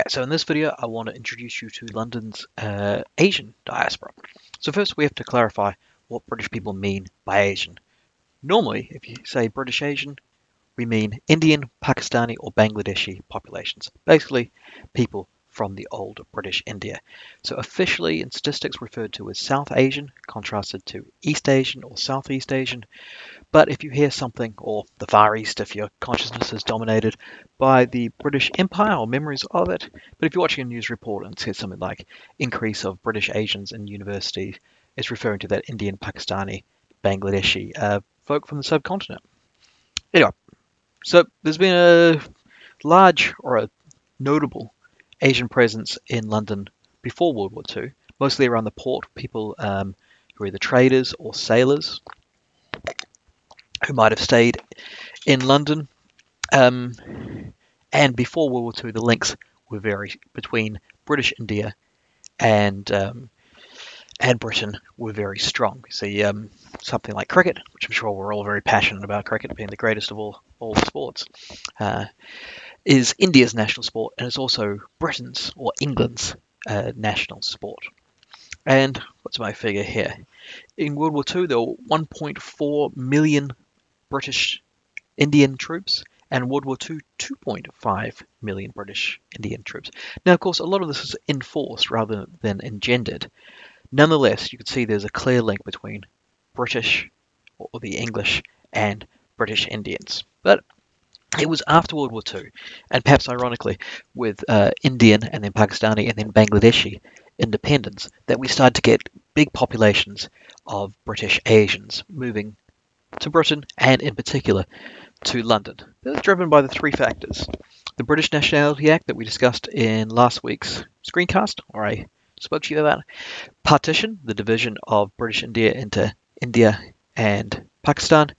Alright, so in this video I want to introduce you to London's Asian diaspora. So first we have to clarify what British people mean by Asian. Normally, if you say British Asian, we mean Indian, Pakistani or Bangladeshi populations. Basically, people from the old British India. So officially in statistics referred to as South Asian, contrasted to East Asian or Southeast Asian. But if you hear something, or the Far East, if your consciousness is dominated by the British Empire or memories of it, but if you're watching a news report and it says something like increase of British Asians in universities, it's referring to that Indian, Pakistani, Bangladeshi folk from the subcontinent. Anyway, so there's been a large or a notable Asian presence in London before World War II, mostly around the port, people who are either traders or sailors who might have stayed in London. And before World War II, the links were between British India and Britain were very strong. See, something like cricket, which I'm sure we're all very passionate about, cricket being the greatest of all the sports, is India's national sport, and it's also Britain's or England's national sport. And what's my figure here? In World War II, there were 1.4 million British Indian troops, and World War II, 2.5 million British Indian troops. Now, of course, a lot of this is enforced rather than engendered. Nonetheless, you can see there's a clear link between British, or the English, and British Indians. But it was after World War II, and perhaps ironically, with Indian and then Pakistani and then Bangladeshi independence, that we started to get big populations of British Asians moving to Britain, and in particular to London. It was driven by the three factors. The British Nationality Act that we discussed in last week's screencast, or I spoke to you about. Partition, the division of British India into India and Pakistan,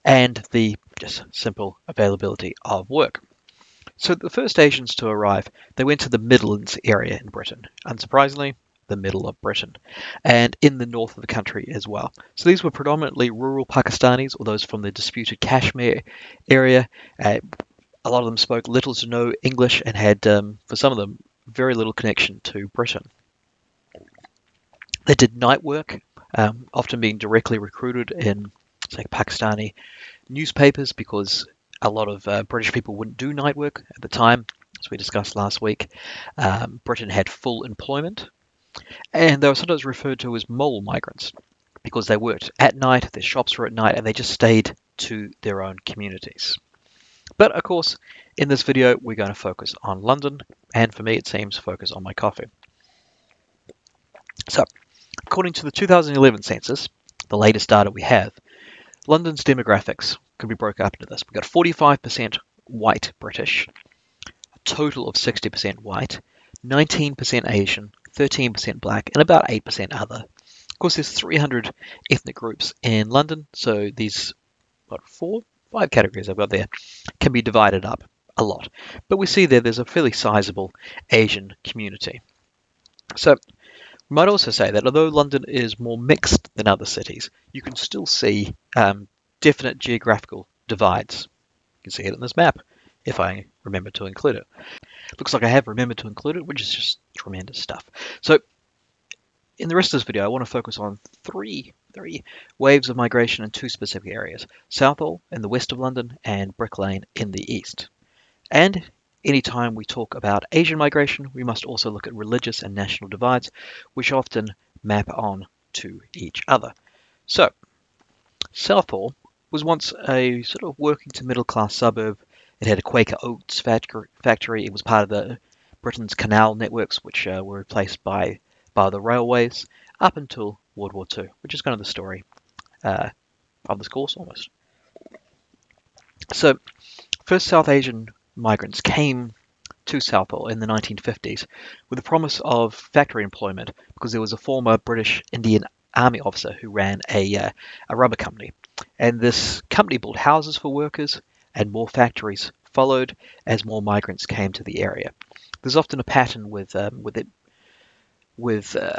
and the just simple availability of work. So the first Asians to arrive, they went to the Midlands area in Britain. Unsurprisingly, the middle of Britain, and in the north of the country as well. So these were predominantly rural Pakistanis, or those from the disputed Kashmir area. A lot of them spoke little to no English and had, for some of them, very little connection to Britain. They did night work, often being directly recruited in, say, Pakistani newspapers, because a lot of British people wouldn't do night work at the time, as we discussed last week. Britain had full employment. And they were sometimes referred to as mole migrants because they worked at night, their shops were at night, and they just stayed to their own communities. But of course, in this video, we're going to focus on London, and for me, it seems, focus on my coffee. So, according to the 2011 census, the latest data we have, London's demographics can be broken up into this. We've got 45% white British, a total of 60% white, 19% Asian, 13% black, and about 8% other. Of course, there's 300 ethnic groups in London, so these, five categories I've got there, can be divided up a lot. But we see there's a fairly sizable Asian community. So we might also say that although London is more mixed than other cities, you can still see definite geographical divides. You can see it in this map, if I remember to include it. Looks like I have remembered to include it, which is just tremendous stuff. So in the rest of this video, I want to focus on three waves of migration in two specific areas: Southall in the west of London and Brick Lane in the east. And anytime we talk about Asian migration, we must also look at religious and national divides, which often map on to each other. So Southall was once a sort of working to middle class suburb. It had a Quaker Oats factory. It was part of the Britain's canal networks, which were replaced by the railways up until World War II, which is kind of the story of this course almost. So first South Asian migrants came to Southall in the 1950s with the promise of factory employment, because there was a former British Indian Army officer who ran a rubber company. And this company built houses for workers, and more factories followed as more migrants came to the area. There's often a pattern with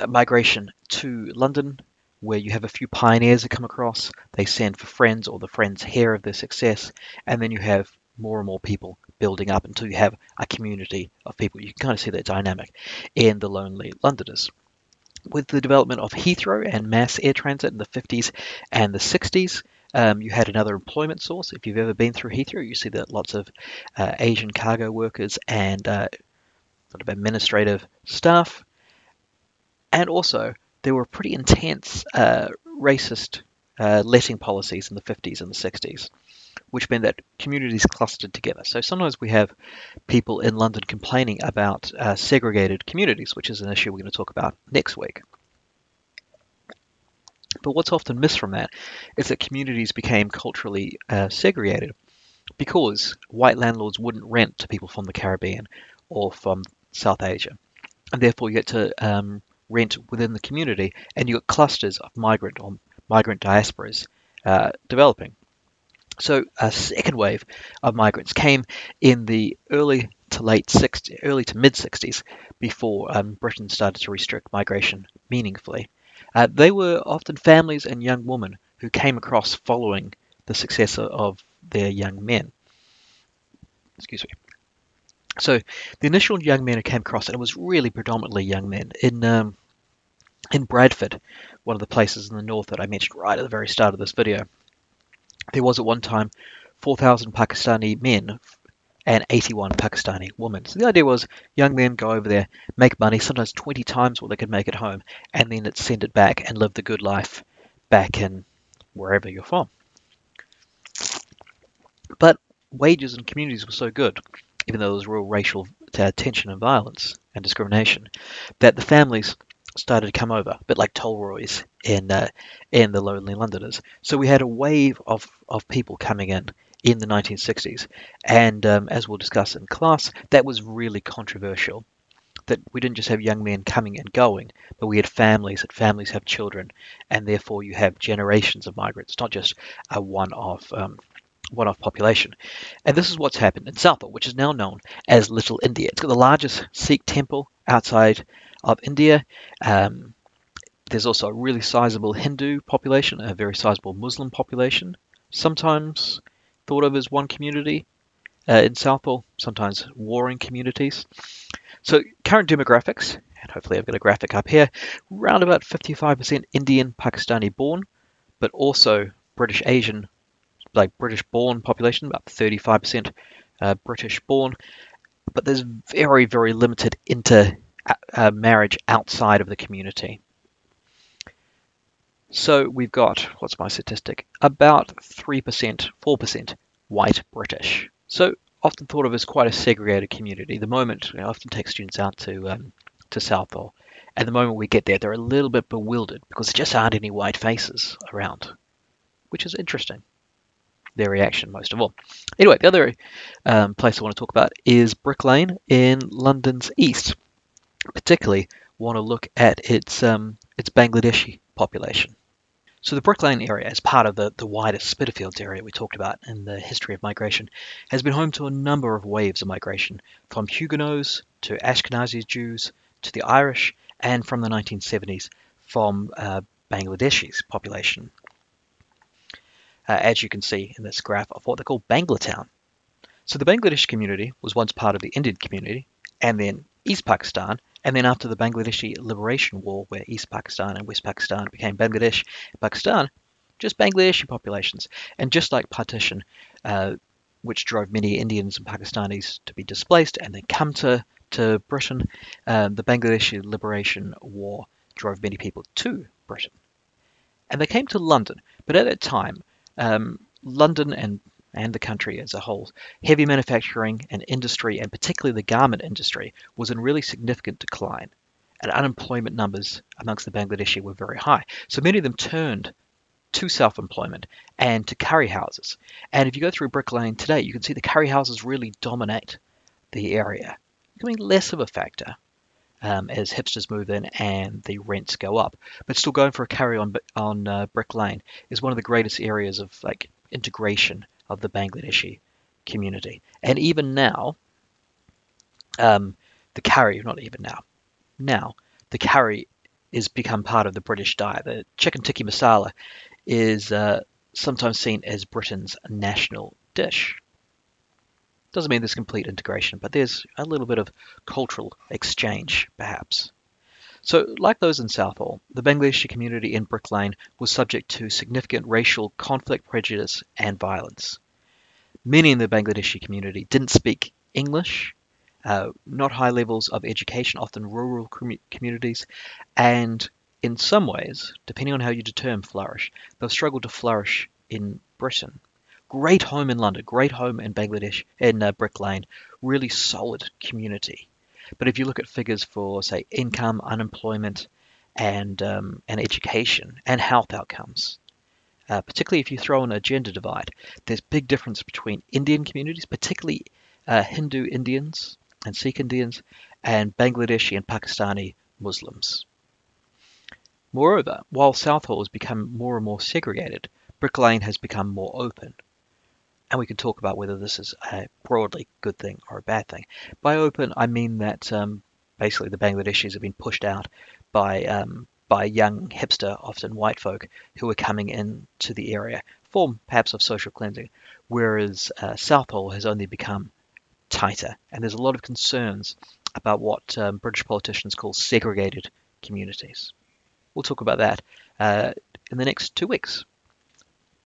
migration to London, where you have a few pioneers that come across. They send for friends, or the friends hear of their success, and then you have more and more people building up until you have a community of people. You can kind of see that dynamic in the Lonely Londoners. With the development of Heathrow and mass air transit in the 50s and the 60s, you had another employment source. If you've ever been through Heathrow, you see that lots of Asian cargo workers and sort of administrative staff. And also, there were pretty intense racist letting policies in the 50s and the 60s, which meant that communities clustered together. So sometimes we have people in London complaining about segregated communities, which is an issue we're going to talk about next week. But what's often missed from that is that communities became culturally segregated because white landlords wouldn't rent to people from the Caribbean or from South Asia. And therefore you get to rent within the community, and you got clusters of migrant or migrant diasporas developing. So a second wave of migrants came in the early to mid 60s, before Britain started to restrict migration meaningfully. They were often families and young women who came across following the success of their young men. Excuse me. So the initial young men who came across, and it was really predominantly young men in Bradford, one of the places in the north that I mentioned right at the very start of this video. There was at one time 4,000 Pakistani men and 81 Pakistani women. So the idea was young men go over there, make money, sometimes 20 times what they could make at home, and then send it back and live the good life back in wherever you're from. But wages in communities were so good, even though there was real racial tension and violence and discrimination, that the families started to come over, a bit like Tolroy's in the Lonely Londoners. So we had a wave of people coming in the 1960s, and as we'll discuss in class, that was really controversial. That we didn't just have young men coming and going, but we had families. That families have children, and therefore you have generations of migrants, not just a one-off population. And this is what's happened in Southall, which is now known as Little India. It's got the largest Sikh temple outside of India. There's also a really sizable Hindu population, a very sizable Muslim population, sometimes thought of as one community in Southall, sometimes warring communities. So current demographics, and hopefully I've got a graphic up here, around about 55% Indian Pakistani born, but also British Asian, like British born population, about 35% British born, but there's very, very limited marriage outside of the community. So we've got, what's my statistic? About 3%, 4% white British. So often thought of as quite a segregated community. The moment I often take students out to Southall, and the moment we get there, they're a little bit bewildered because there just aren't any white faces around, which is interesting. Their reaction, most of all. Anyway, the other place I want to talk about is Brick Lane in London's east. Particularly want to look at its Bangladeshi population. So the Brick Lane area, as part of the wider Spitalfields area we talked about in the history of migration, has been home to a number of waves of migration, from Huguenots to Ashkenazi Jews to the Irish, and from the 1970s from Bangladeshi's population. As you can see in this graph of what they call Banglatown. So the Bangladeshi community was once part of the Indian community, and then East Pakistan, and then after the Bangladeshi Liberation War, where East Pakistan and West Pakistan became Bangladesh, Pakistan, just Bangladeshi populations. And just like partition, which drove many Indians and Pakistanis to be displaced and then come to Britain, the Bangladeshi Liberation War drove many people to Britain. And they came to London, but at that time, London and the country as a whole, heavy manufacturing and industry, and particularly the garment industry, was in really significant decline. And unemployment numbers amongst the Bangladeshi were very high. So many of them turned to self-employment and to curry houses. And if you go through Brick Lane today, you can see the curry houses really dominate the area, becoming less of a factor as hipsters move in and the rents go up. But still, going for a curry on Brick Lane is one of the greatest areas of like integration of the Bangladeshi community. And even now, the curry, not even now, the curry is become part of the British diet. The chicken tikka masala is sometimes seen as Britain's national dish. Doesn't mean there's complete integration, but there's a little bit of cultural exchange, perhaps. So, like those in Southall, the Bangladeshi community in Brick Lane was subject to significant racial conflict, prejudice, and violence. Many in the Bangladeshi community didn't speak English, not high levels of education, often rural communities, and in some ways, depending on how you determine flourish, they've struggled to flourish in Britain. Great home in London, great home in Bangladesh, in Brick Lane, really solid community. But if you look at figures for, say, income, unemployment, and education and health outcomes, particularly if you throw in a gender divide, there's big difference between Indian communities, particularly Hindu Indians and Sikh Indians, and Bangladeshi and Pakistani Muslims. Moreover, while Southall has become more and more segregated, Brick Lane has become more open. And we can talk about whether this is a broadly good thing or a bad thing. By open, I mean that basically the Bangladeshis have been pushed out by young hipster, often white folk, who are coming into the area, form perhaps of social cleansing, whereas Southall has only become tighter, and there's a lot of concerns about what British politicians call segregated communities. We'll talk about that in the next 2 weeks.